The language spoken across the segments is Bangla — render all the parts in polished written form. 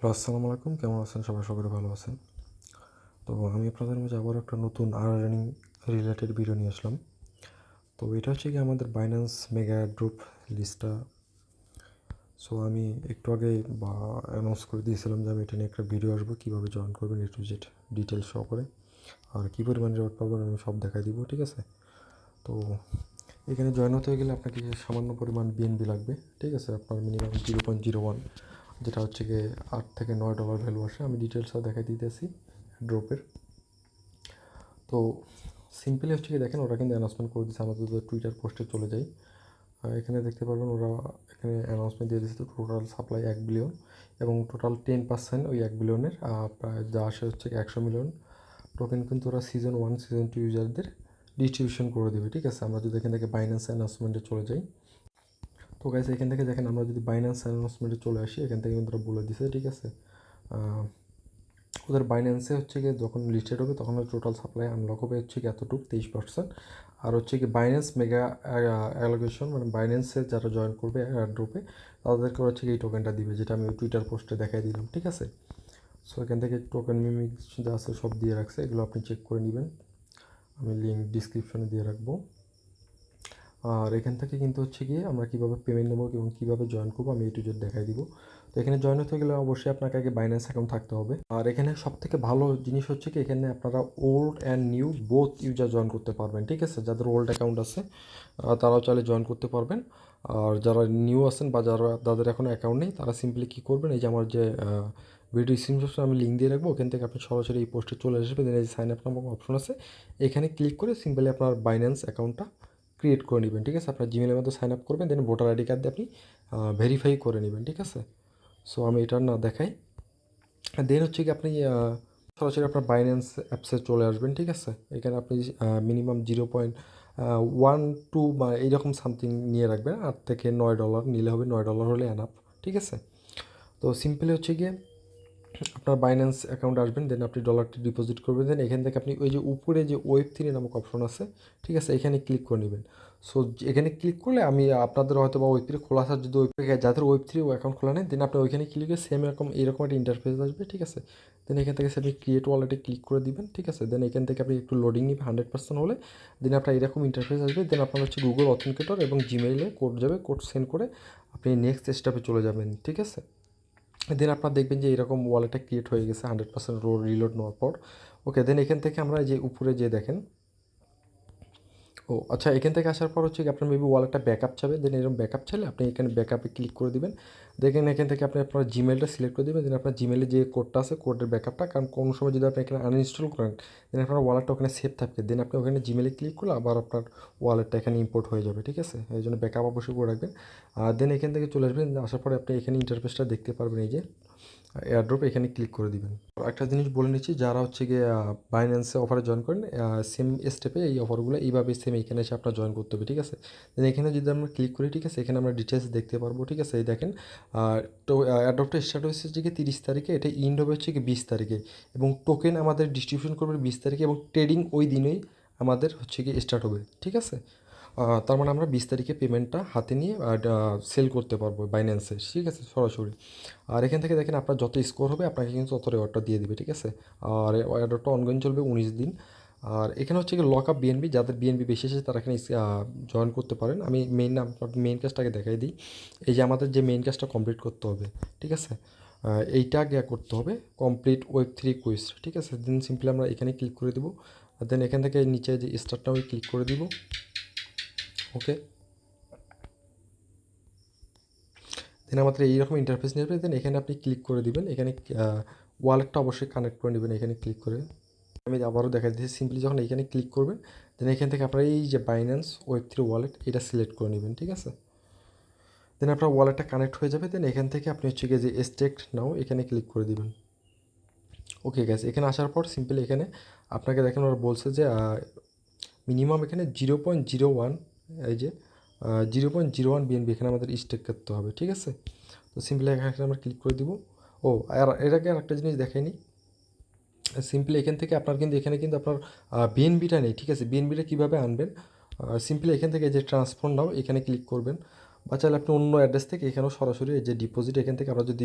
হ্যালো, আসসালামু আলাইকুম। কেমন আছেন সবাই? আশা করি ভালো আছেন। তো আমি আপনাদের মাঝে আবার একটা নতুন আর্নিং রিলেটেড ভিডিও নিয়ে আসলাম। তো এটা হচ্ছে কি আমাদের বাইন্যান্স মেগা গ্রুপ লিস্টটা। সো আমি একটু আগে অ্যানাউন্স করে দিয়েছিলাম যে আমি এটা নিয়ে একটা ভিডিও আসবো, কীভাবে জয়েন করবেন এ টু জেড ডিটেলস সহকারে, আর কী পরিমাণ রেওয়ার্ড পাবেন আমি সব দেখাই দিব, ঠিক আছে? তো এখানে জয়েন হতে গেলে আপনাকে সামান্য পরিমাণ বিএনবি লাগবে, ঠিক আছে? আপনার মিনিমাম 0.01, যেটা হচ্ছে গিয়ে $8 থেকে $9 ভ্যালু আসে। আমি ডিটেলসও দেখাই দিতেছি ড্রপের। তো সিম্পলি হচ্ছে কি দেখেন, ওরা কিন্তু অ্যানাউন্সমেন্ট করে দিচ্ছে, আমাদের যদি টুইটার পোস্টে চলে যাই এখানে দেখতে পারবেন ওরা এখানে অ্যানাউন্সমেন্ট দিয়ে দিচ্ছে টোটাল সাপ্লাই 1 বিলিয়ন, এবং টোটাল 10% ওই 1 বিলিয়নের প্রায় যা আসে হচ্ছে 100 মিলিয়ন টোকেন কিন্তু ওরা সিজন 1 সিজন 2 ইউজারদের ডিস্ট্রিবিউশন করে দেবে, ঠিক আছে? আমরা যদি এখান থেকে বাইন্যান্স অ্যানাউন্সমেন্টে চলে যাই, তো গাইস এখান থেকে দেখেন আমরা যদি বাইন্যান্স অ্যানাউন্সমেন্টে চলে আসি, এখান থেকে কিন্তু ওরা বলে দিছে, ঠিক আছে? ওদের বাইন্যান্সে হচ্ছে গিয়ে যখন লিস্টেড হবে তখন টোটাল সাপ্লাই আনলক হবে হচ্ছে কি এতটুকু 23%। আর হচ্ছে কি বাইন্যান্স মেগা অ্যালোকেশন, মানে বাইন্যান্সে যারা জয়েন করবে গ্রুপে তাদেরকে হচ্ছে কি এই টোকেনটা দিবে, যেটা আমি টুইটার পোস্টে দেখাই দিলাম, ঠিক আছে? সো এখান থেকে টোকেন মিমিক যা আছে সব দিয়ে রাখছে, এগুলো আপনি চেক করে নেবেন, আমি লিঙ্ক ডিসক্রিপশনে দিয়ে রাখবো। আর এখান থেকে কিন্তু হচ্ছে গিয়ে আমরা কীভাবে পেমেন্ট নেবো এবং কীভাবে জয়েন করবো আমি টু জেড দেখাই দিব। তো এখানে জয়েন হতে গেলে অবশ্যই আপনাকে আগে বাইন্যান্স অ্যাকাউন্ট থাকতে হবে। আর এখানে সবথেকে ভালো জিনিস হচ্ছে কি এখানে আপনারা old and new both user join করতে পারবেন, ঠিক আছে? যাদের ওল্ড অ্যাকাউন্ট আছে তারাও চাইলে জয়েন করতে পারবেন। আর যারা নিউ আছেন বা যাদের এখনও অ্যাকাউন্ট নেই তারা সিম্পলি কী করবেন, এই যে আমার যে ভিডিও ডিসক্রিপশনে আমি লিঙ্ক দিয়ে রাখবো, ওখান থেকে আপনি সরাসরি এই পোস্টে চলে আসবেন, এই যে সাইন আপ নামক অপশন আছে, এখানে ক্লিক করে সিম্পলি আপনার বাইন্যান্স অ্যাকাউন্টটা ক্রিয়েট করে নেবেন, ঠিক আছে? আপনার জিমেলের মধ্যে সাইন আপ করবেন, দেন ভোটার আইডি কার্ড দিয়ে আপনি ভেরিফাই করে নেবেন, ঠিক আছে? সো আমি এটা না দেখাই, দেন হচ্ছে কি আপনি সরাসরি আপনার বাইন্যান্স অ্যাপসে চলে আসবেন, ঠিক আছে? এখানে আপনি মিনিমাম 0.12 বা এইরকম সামথিং নিয়ে রাখবেন, $8 থেকে $9 নিলে হবে, $9 হলে অ্যানাপ, ঠিক আছে? তো সিম্পলি হচ্ছে গিয়ে আপনার বাইন্যান্স অ্যাকাউন্ট আসবেন, দেন আপনি ডলারটি ডিপোজিট করবেন, দেন এখান থেকে আপনি ওই যে উপরে যে Web3 নামক অপশন আছে, ঠিক আছে? এখানে ক্লিক করে নেবেন। সো এখানে ক্লিক করলে আমি আপনাদের হয়তো বা Web3 খোলা আছে, যদি যাদের Web3 অ্যাকাউন্ট খোলা নেই, দেন আপনি ওইখানে ক্লিক করে সেম এরকম একটা ইন্টারফেস আসবে, ঠিক আছে? দেন এখান থেকে সেটা ক্রিয়েট ওয়ালেটে ক্লিক করে দিবেন, ঠিক আছে? দেন এখান থেকে আপনি একটু লোডিং নিবে 100% হলে, দেন আপনার এরকম ইন্টারফেস আসবে, দেন আপনার হচ্ছে গুগল অথেন্টিকেটর এবং জিমেইলে কোড যাবে, কোড সেন্ড করে আপনি নেক্সট স্টেপে চলে যাবেন, ঠিক আছে? দেন আপনার দেখবেন যে এরকম ওয়ালেটটা ক্রিয়েট হয়ে গেছে 100% রিলোড নেওয়ার পর। ওকে, দেন এখান থেকে আমরা যে উপরে যে দেখেন, ও আচ্ছা, এখান থেকে আসার পর হচ্ছে কি আপনার মেবি ওয়ালেটটা ব্যাকআপ চাবে, দেন এরকম ব্যাকআপ চাইলে আপনি এখানে ব্যাকআপে ক্লিক করে দিবেন। দেখেন এখান থেকে আপনি আপনার জিমেলটা সিলেক্ট করে দেবেন, দেন আপনার জিমেলে যে কোডটা আছে কোডের ব্যাকআপটা, কারণ কোনো সময় যদি আপনি এখানে আনইনস্টল করেন দেন আপনার ওয়ালেটটা ওখানে সেভ থাকবে, দেন আপনি ওখানে জিমেলে ক্লিক করলে আবার আপনার ওয়ালেটটা এখানে ইম্পোর্ট হয়ে যাবে, ঠিক আছে? এই জন্য ব্যাকআপ অবশ্যই করে রাখবেন। আর দেন এখান থেকে চলে আসবেন, আসার পরে আপনি এখানে ইন্টারফেসটা দেখতে পারবেন, এই যে এয়ারড্রপ, এখানে ক্লিক করে দিবেন। একটা জিনিস বলে নিচ্ছি, যারা হচ্ছে গিয়ে বাইন্যান্সে অফারে জয়েন করেন, সেম স্টেপে এই অফারগুলো এইভাবে সেম এখানে এসে আপনার জয়েন করতে হবে, ঠিক আছে? দেন এখানে যদি আমরা ক্লিক করি, ঠিক আছে, এখানে আমরা ডিটেলস দেখতে পারবো, ঠিক আছে? এই দেখেন, তো এয়ারড্রপটা স্টার্ট হয়েছে হচ্ছে কি 30 তারিখে, এটা ইন্ড হবে হচ্ছে কি 20 তারিখে, এবং টোকেন আমাদের ডিস্ট্রিবিউশন করবে 20 তারিখে, এবং ট্রেডিং ওই দিনেই আমাদের হচ্ছে কি স্টার্ট হবে, ঠিক আছে? তার মানে আমরা 20 তারিখে পেমেন্টটা হাতে নিয়ে সেল করতে পারবো বাইন্যান্সে, ঠিক আছে, সরাসরি। আর এখান থেকে দেখেন আপনার যত স্কোর হবে আপনাকে কিন্তু তত রেওয়ার্ডটা দিয়ে দিবে, ঠিক আছে? আর অর্ডারটা অনগোয়িং চলবে 19 দিন। আর এখানে হচ্ছে কি লক আপ বিএনবি, যাদের বিএনবি বেশি এসেছে তারা এখানে জয়েন করতে পারেন। আমি মেইন কাজটাকে দেখাই দিই। এই যে আমাদের যে মেইন কাজটা কমপ্লিট করতে হবে, ঠিক আছে? এইটা আগে করতে হবে, কমপ্লিট Web3 কুইজ, ঠিক আছে? দেন সিম্পলি আমরা এখানে ক্লিক করে দেবো, আর দেন এখান থেকে নিচে যে স্টার্টটা আমি ক্লিক করে দিব। ওকে, দেন আমাদের এইরকম ইন্টারফেস নিয়ে আসবে, দেন এখানে আপনি ক্লিক করে দিবেন, এখানে ওয়ালেটটা অবশ্যই কানেক্ট করে নেবেন এখানে ক্লিক করে। আমি আবারও দেখা দিচ্ছি, সিম্পলি যখন এখানে ক্লিক করবেন দেন এখান থেকে আপনার এই যে বাইন্যান্স Web3 ওয়ালেট এটা সিলেক্ট করে নেবেন, ঠিক আছে? দেন আপনার ওয়ালেটটা কানেক্ট হয়ে যাবে, দেন এখান থেকে আপনি হচ্ছে গিয়ে যে স্টেক নাও এখানে ক্লিক করে দিবেন। ওকে গ্যাস, এখানে আসার পর সিম্পলি এখানে আপনাকে দেখেন ওরা বলছে যে মিনিমাম এখানে 0.01, এই যে 0.01 বিএনবি এখানে আমাদের স্টেক করতে হবে, ঠিক আছে? তো সিম্পলি এখানে আমরা ক্লিক করে দিব। ও আর এর আগে আরেকটা জিনিস দেখাইনি, সিম্পলি এখান থেকে আপনার কিন্তু এখানে কিন্তু আপনার বিএনবিটা নেই, ঠিক আছে? বিএনবিটা কীভাবে আনবেন, সিম্পলি এখান থেকে যে ট্রান্সফার নাও এখানে ক্লিক করবেন, বা চাইলে আপনি অন্য অ্যাড্রেস থেকে এখানেও সরাসরি এই যে ডিপোজিট, এখান থেকে আমরা যদি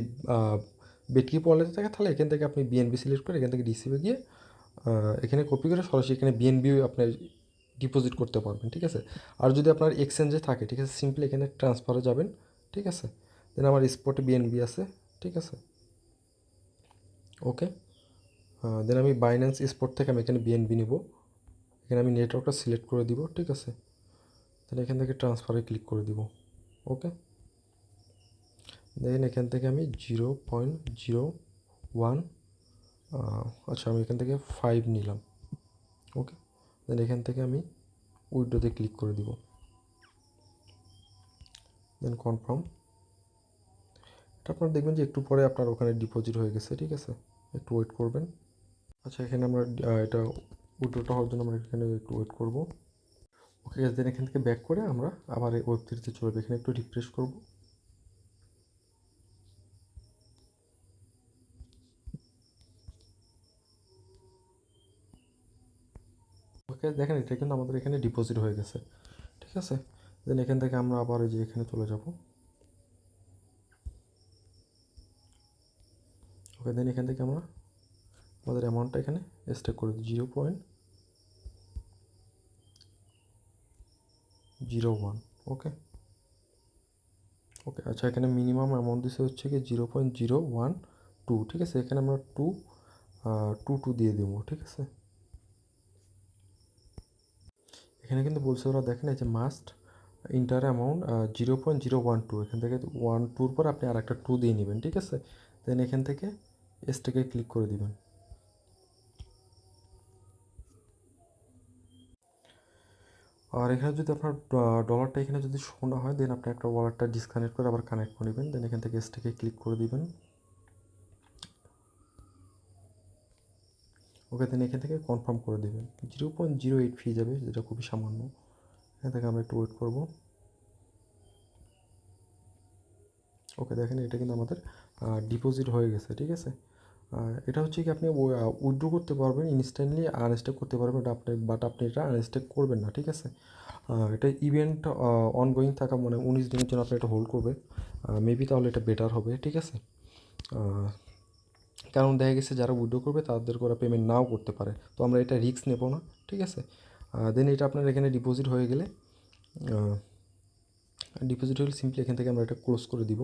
বেটকিপ ওয়ালেটে থাকে তাহলে এখান থেকে আপনি বিএনবি সিলেক্ট করে এখান থেকে রিসিভে গিয়ে এখানে কপি করে সরাসরি এখানে বিএনবিও আপনার ডিপোজিট করতে পারবেন, ঠিক আছে। আর যদি আপনার এক্সচেঞ্জে থাকে, ঠিক আছে, সিম্পলি এখানে ট্রান্সফারে যাবেন, ঠিক আছে। দেন আমার স্পটে বিএনবি আছে, ঠিক আছে, ওকে। দেন আমি বাইন্যান্স স্পট থেকে আমি এখানে বিএনবি নিব, এখানে আমি নেটওয়ার্কটা সিলেক্ট করে দিব, ঠিক আছে। দেন এখান থেকে ট্রান্সফারে ক্লিক করে দিব, ওকে। দেন এখান থেকে আমি 0.01, আচ্ছা আমি এখান থেকে 5 নিলাম, ওকে। দেন এখান থেকে আমি উইথড্রোতে ক্লিক করে দিব, দেন কনফার্ম। এটা আপনারা দেখবেন যে একটু পরে আপনার ওখানে ডিপোজিট হয়ে গেছে, ঠিক আছে, একটু ওয়েট করবেন। আচ্ছা এখানে আমরা এটা উইথড্রোটা হওয়ার জন্য আমরা এখানে একটু ওয়েট করব, ওকে। দেন এখান থেকে ব্যাক করে আমরা আবার এই ওয়েব3তে চলবে, এখানে একটু রিফ্রেশ করব। ওকে, দেখেন এটা কিন্তু আমাদের এখানে ডিপোজিট হয়ে গেছে, ঠিক আছে। দেন এখান থেকে আমরা আবার এই যে এখানে চলে যাব, ওকে। দেন এখান থেকে আমরা আমাদের অ্যামাউন্টটা এখানে স্টেক করে দিই 0.01, ওকে ওকে। আচ্ছা এখানে মিনিমাম অ্যামাউন্ট দিছে হচ্ছে কি 0.012, ঠিক আছে। এখানে আমরা 2 দিয়ে দেবো, ঠিক আছে। এখানে কিন্তু বলছে ওরা, দেখেন এই যে মাস্ট ইন্টার অ্যামাউন্ট 0.012, এখান থেকে 1-2 পর আপনি আর একটা 2 দিয়ে নেবেন, ঠিক আছে। দেন এখান থেকে স্টেকে ক্লিক করে দিবেন। আর এখানে যদি আপনার ডলারটা এখানে যদি শো না হয়, দেন আপনি একটা ওয়ালেটটা ডিসকানেক্ট করে আবার কানেক্ট করে নেবেন। দেন এখান থেকে স্টেকে ক্লিক করে দিবেন, ওকে। দেন এখান থেকে কনফার্ম করে দেবেন। 0.08 ফি যাবে, যেটা খুবই সামান্য। এখান থেকে আমরা একটু ওয়েট করব, ওকে। দেখেন এটা কিন্তু আমাদের ডিপোজিট হয়ে গেছে, ঠিক আছে। এটা হচ্ছে কি আপনি উইথড্র করতে পারবেন ইনস্ট্যান্টলি, আনস্টেক করতে পারবেন, এটা আপনি, বাট আপনি এটা আনস্টেক করবেন না, ঠিক আছে। এটা ইভেন্ট অনগোয়িং থাকা, মানে 19 দিনের জন্য আপনি এটা হোল্ড করবেন, মেবি তাহলে এটা বেটার হবে, ঠিক আছে। কারণ দেখা গেছে যারা উইথড্র করবে তাদের ওরা পেমেন্ট নাও করতে পারে, তো আমরা এটা রিস্ক নেব না, ঠিক আছে। দেন এটা আপনার এখানে ডিপোজিট হয়ে গেলে, ডিপোজিট হলে সিম্পলি এখান থেকে আমরা এটা ক্লোজ করে দিব,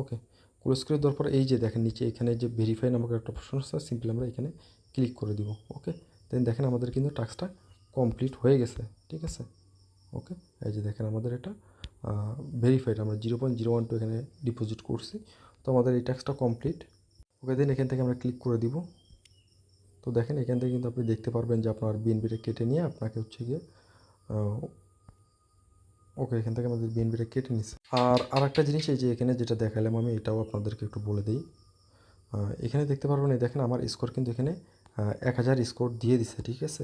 ওকে। ক্লোজ করে দেওয়ার পর এই যে দেখেন নিচে এখানে যে ভেরিফাই নামক একটা অপশন আছে, সিম্পলি আমরা এখানে ক্লিক করে দিব, ওকে। দেন দেখেন আমাদের কিন্তু টাস্কটা কমপ্লিট হয়ে গেছে, ঠিক আছে, ওকে। এই যে দেখেন আমাদের এটা ভেরিফাইড, আমরা 0.012 এখানে ডিপোজিট করছি, তো আমাদের এই টাস্কটা কমপ্লিট, ওকে। দেন এখান থেকে আমরা ক্লিক করে দিব। তো দেখেন এখান থেকে কিন্তু আপনি দেখতে পারবেন যে আপনার বিএনপিটা কেটে নিয়ে আপনাকে হচ্ছে গিয়ে, ওকে, এখান থেকে আমাদের বিএনপিটা কেটে নিচ্ছে। আর একটা জিনিস, এই যে এখানে যেটা দেখালাম আমি, এটাও আপনাদেরকে একটু বলে দিই। এখানে দেখতে পারবেন, এই দেখেন আমার স্কোর কিন্তু এখানে 1000 স্কোর দিয়ে দিছে, ঠিক আছে।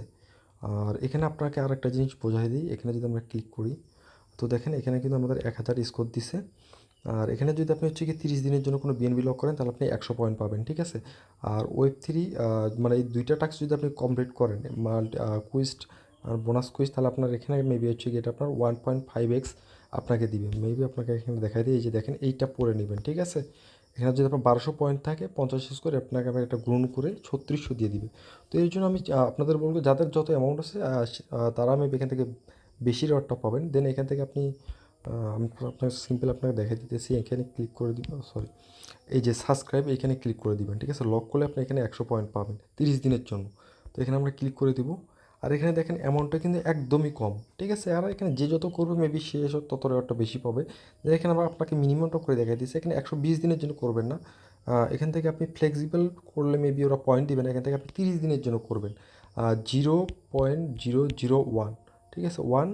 আর এখানে আপনাকে আর একটা জিনিস বোঝাই দিই, এখানে যদি আমরা ক্লিক করি, তো দেখেন এখানে কিন্তু আমাদের 1000 স্কোর দিছে। আর এখানে যদি আপনি হচ্ছে কি 30 দিনের জন্য কোনো বিএনবি লক করেন, তাহলে আপনি 100 পয়েন্ট পাবেন, ঠিক আছে। আর ওয়েব3 মানে এই দুইটা টাস্ক যদি আপনি কমপ্লিট করেন, কুইজ আর বোনাস কুইজ, তাহলে আপনার এখানে মেবি হচ্ছে কি এটা আপনার 1.5x আপনাকে দিবে, মেবি আপনাকে এখানে দেখাই দিই। এই যে দেখেন এইটা পরে নেবেন, ঠিক আছে। এখানে যদি আপনার 1200 পয়েন্ট থাকে, 50 করে আপনাকে আবার একটা গ্রুন করে 3600 দিয়ে দিবে। তো এই জন্য আমি আপনাদের বলবো, যাদের যত অ্যামাউন্ট আছে তারা মেবি এখান থেকে বেশি রিওয়ার্ডটা পাবেন। দেন এখান থেকে আপনি, আমি আপনার সিম্পল আপনাকে দেখাই দিতেছি, এখানে ক্লিক করে দিব, সরি, এই যে সাবস্ক্রাইব, এখানে ক্লিক করে দিবেন, ঠিক আছে। লক করলে আপনি এখানে 100 পয়েন্ট পাবেন 30 দিনের জন্য। তো এখানে আমরা ক্লিক করে দিব। আর এখানে দেখেন অ্যামাউন্টটা কিন্তু একদমই কম, ঠিক আছে। আর এখানে যে যত করবে মেবি সে তত রেওয়ার্ডটা বেশি পাবে। এখানে আমরা আপনাকে মিনিমামটা করে দেখাই দিচ্ছি, এখানে 120 দিনের জন্য করবেন না। এখান থেকে আপনি ফ্লেক্সিবল করলে মেবি ওরা পয়েন্ট দিবেন, এখান থেকে আপনি 30 দিনের জন্য করবেন। 0.001, ঠিক আছে, 1,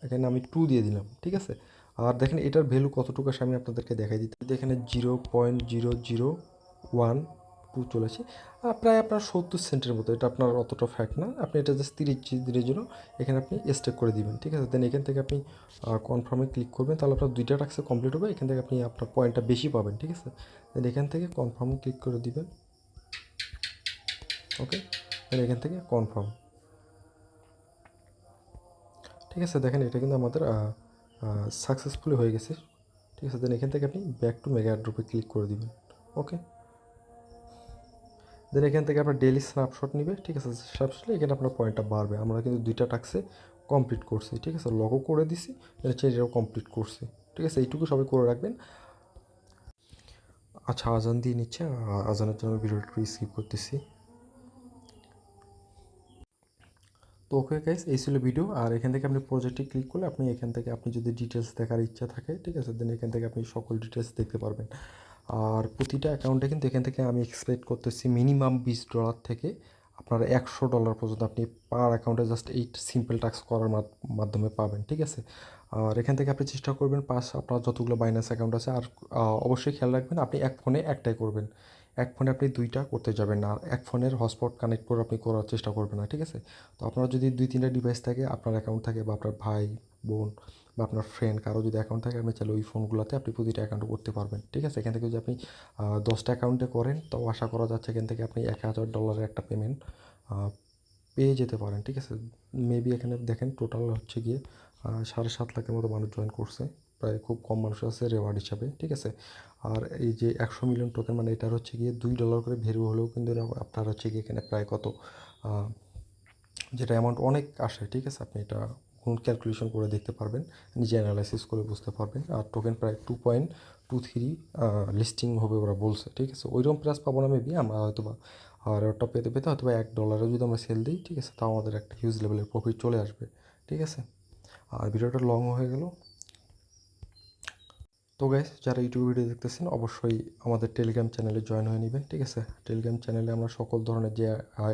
এখানে আমি 2 দিয়ে দিলাম, ঠিক আছে। আর দেখেন এটার ভ্যালু কতটুকু আসে আমি আপনাদেরকে দেখাই দিতে, এখানে 0.0012 চলেছে, প্রায় আপনার 70 সেন্টের মতো। এটা আপনার অতটা ফ্যাক্ট না, আপনি এটা জাস্ট 30 দিনের জন্য এখানে আপনি স্টেক করে দিবেন, ঠিক আছে। দেন এখান থেকে আপনি কনফার্মে ক্লিক করবেন, তাহলে আপনার দুইটা টাস্ক কমপ্লিট হবে, এখান থেকে আপনি আপনার পয়েন্টটা বেশি পাবেন, ঠিক আছে। দেন এখান থেকে কনফার্মে ক্লিক করে দিবেন, ওকে। দেন এখান থেকে কনফার্ম, ঠিক আছে। দেখেন এটা কিন্তু আমাদের সাকসেসফুলি হয়ে গেছে, ঠিক আছে। দেন এখান থেকে আপনি ব্যাক টু মেগা এয়ারড্রপে ক্লিক করে দিবেন, ওকে। দেন এখান থেকে আপনার ডেইলি স্ন্যাপশট নিবে, ঠিক আছে। স্ন্যাপশটে এখানে আপনার পয়েন্টটা বাড়বে। আমরা কিন্তু 2টা টাস্কে কমপ্লিট করছি, ঠিক আছে। লগও করে দিছি, দেন হচ্ছে এটাও কমপ্লিট করছি, ঠিক আছে। এইটুকু সবাই করে রাখবেন। আচ্ছা, আজান দিয়ে নিচ্ছে, আজানের জন্য ভিডিওটা একটু স্কিপ করতেছি। তো ওকে গাইস, এই ছিল ভিডিও। আর এখান থেকে আপনি প্রজেক্টে ক্লিক করলে আপনি এখান থেকে আপনি যদি ডিটেলস দেখার ইচ্ছা থাকে, ঠিক আছে, দেন এখান থেকে আপনি সকল ডিটেলস দেখতে পারবেন। আর প্রতিটা অ্যাকাউন্টে কিন্তু এখান থেকে আমি এক্সপেক্ট করতেছি মিনিমাম $20 থেকে আপনার $100 পর্যন্ত আপনি পার অ্যাকাউন্টে জাস্ট এই সিম্পল টাস্ক করার মাধ্যমে পাবেন, ঠিক আছে। আর এখান থেকে আপনি চেষ্টা করবেন আপনার যতগুলো বাইন্যান্স অ্যাকাউন্ট আছে, আর অবশ্যই খেয়াল রাখবেন আপনি এক ফোনে একটাই করবেন। এক ফোনে আপনি 2টা করতে যাবেন না, আর এক ফোনের হটস্পট কানেক্ট করে আপনি করার চেষ্টা করবেন না, ঠিক আছে। তো আপনার যদি 2-3টা ডিভাইস থাকে, আপনার অ্যাকাউন্ট থাকে, বা আপনার ভাই বোন বা আপনার ফ্রেন্ড কারো যদি অ্যাকাউন্ট থাকে, আপনি চাইলে ওই ফোনগুলোতে আপনি প্রতিটা অ্যাকাউন্টে করতে পারবেন, ঠিক আছে। এখান থেকে যদি আপনি 10টা অ্যাকাউন্টে করেন, তো আশা করা যাচ্ছে এখান থেকে আপনি $1000 একটা পেমেন্ট পেয়ে যেতে পারেন, ঠিক আছে। মেবি এখানে দেখেন টোটাল হচ্ছে গিয়ে 7.5 লাখের মতো মানুষ জয়েন করছে, প্রায় খুব কম মানুষ আছে রেওয়ার্ড হিসাবে, ঠিক আছে। আর এই যে 100 মিলিয়ন টোকেন, মানে এটার হচ্ছে গিয়ে $2 করে ভ্যালু হলেও কিন্তু আপনার হচ্ছে গিয়ে এখানে প্রায় কত যেটা অ্যামাউন্ট অনেক আসে, ঠিক আছে। আপনি এটা কোন ক্যালকুলেশন করে দেখতে পারবেন, নিজে অ্যানালাইসিস করে বুঝতে পারবেন। আর টোকেন প্রায় 2.23 লিস্টিং হবে ওরা বলছে, ঠিক আছে। ওইরকম প্রাইস পাবো না মেবি, আমরা হয়তো বা আর ওটা পেতে পেতে হয়তো বা $1 যদি আমরা সেল দিই, ঠিক আছে, তাও আমাদের একটা হিউজ লেভেলের প্রফিট চলে আসবে, ঠিক আছে। আর ভিডিওটা লং হয়ে গেল। তো গাইস, যারা ইউটিউব ভিডিও দেখতেছেন অবশ্যই আমাদের টেলিগ্রাম চ্যানেলে জয়েন হয়ে নেবেন, ঠিক আছে। টেলিগ্রাম চ্যানেলে আমরা সকল ধরনের যে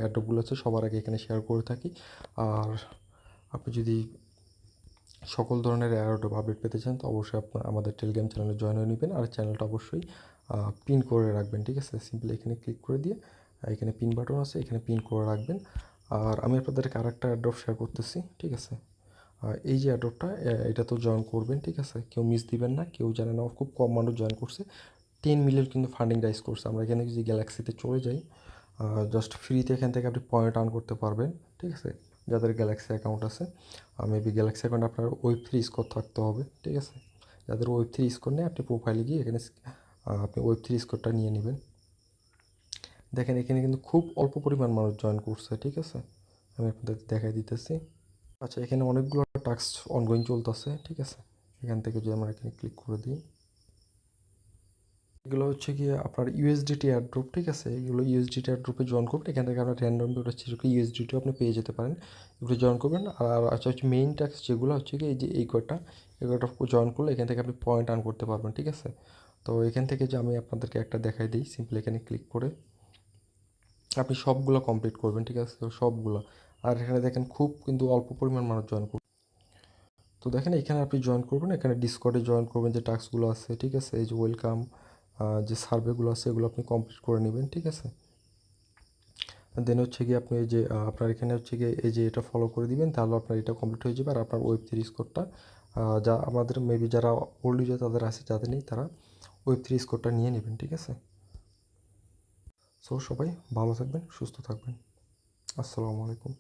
অ্যাড্রপগুলো আছে সবার আগে এখানে শেয়ার করে থাকি। আর আপনি যদি সকল ধরনের অ্যাড্রপ আপডেট পেতে চান, তো অবশ্যই আপনার আমাদের টেলিগ্রাম চ্যানেলে জয়েন হয়ে নেবেন। আর চ্যানেলটা অবশ্যই পিন করে রাখবেন, ঠিক আছে। সিম্পলি এখানে ক্লিক করে দিয়ে এখানে পিন বাটন আছে, এখানে পিন করে রাখবেন। আর আমি আপনাদেরকে আরেকটা অ্যাড্রপ শেয়ার করতেছি, ঠিক আছে। এই যে অ্যাড্রপটা, এটা তো জয়েন করবেন, ঠিক আছে। কেউ মিস দিবেন না, কেউ জানে না, খুব কম মানুষ জয়েন করছে। 10 মিলিয়ন কিন্তু ফান্ডিং রাইজ করছে। আমরা এখানে যদি গ্যালাক্সিতে চলে যাই, জাস্ট ফ্রিতে এখান থেকে আপনি পয়েন্ট আর্ন করতে পারবেন, ঠিক আছে, যাদের গ্যালাক্সি অ্যাকাউন্ট আছে। মেবি গ্যালাক্সি অ্যাকাউন্ট আপনার Web3 স্কোর থাকতে হবে, ঠিক আছে। যাদের Web3 স্কোর নেই, আপনি প্রোফাইলে গিয়ে এখানে আপনি Web3 স্কোরটা নিয়ে নেবেন। দেখেন এখানে কিন্তু খুব অল্প পরিমাণ মানুষ জয়েন করছে, ঠিক আছে। আমি আপনাদের দেখাই দিতেছি। আচ্ছা, এখানে অনেকগুলো টাস্ক অনগোয়িং চলতেছে, ঠিক আছে। এখান থেকে যদি আমরা এখানে ক্লিক করে দিই, এগুলো হচ্ছে গিয়ে আপনার ইউএসডিটি এয়ারড্রপ, ঠিক আছে। এগুলো ইউএসডিটি এয়ারড্রপে জয়েন করবেন। এখান থেকে আপনার র্যান্ডম হচ্ছে ইউএসডিটিও আপনি পেয়ে যেতে পারেন, এগুলো জয়েন করবেন। আর আচ্ছা হচ্ছে মেইন টাস্ক যেগুলো হচ্ছে কি, এই যে এই কটা জয়েন করলে এখান থেকে আপনি পয়েন্ট আর্ন করতে পারবেন, ঠিক আছে। তো এখান থেকে যে আমি আপনাদেরকে একটা দেখাই দিই, সিম্পলি এখানে ক্লিক করে আপনি সবগুলো কমপ্লিট করবেন, ঠিক আছে, সবগুলো। আর এখানে দেখেন খুব কিন্তু অল্প পরিমাণ মানুষ জয়েন করবে। তো দেখেন এখানে আপনি জয়েন করবেন, এখানে ডিসকর্ডে জয়েন করবেন, যে টাস্কগুলো আছে, ঠিক আছে। এই যে ওয়েলকাম, যে সার্ভেগুলো আছে এগুলো আপনি কমপ্লিট করে নেবেন, ঠিক আছে। দেন হচ্ছে গিয়ে আপনি এই যে আপনার এখানে হচ্ছে গিয়ে এই যে এটা ফলো করে দিবেন, তাহলে আপনার এটা কমপ্লিট হয়ে যাবে। আর আপনার Web3 স্কোরটা, যা আমাদের মেবি যারা ওল্ড ইউজার তাদের আছে, যাদের নেই তারা Web3 স্কোরটা নিয়ে নেবেন, ঠিক আছে। সো সবাই ভালো থাকবেন, সুস্থ থাকবেন। আসসালামু আলাইকুম।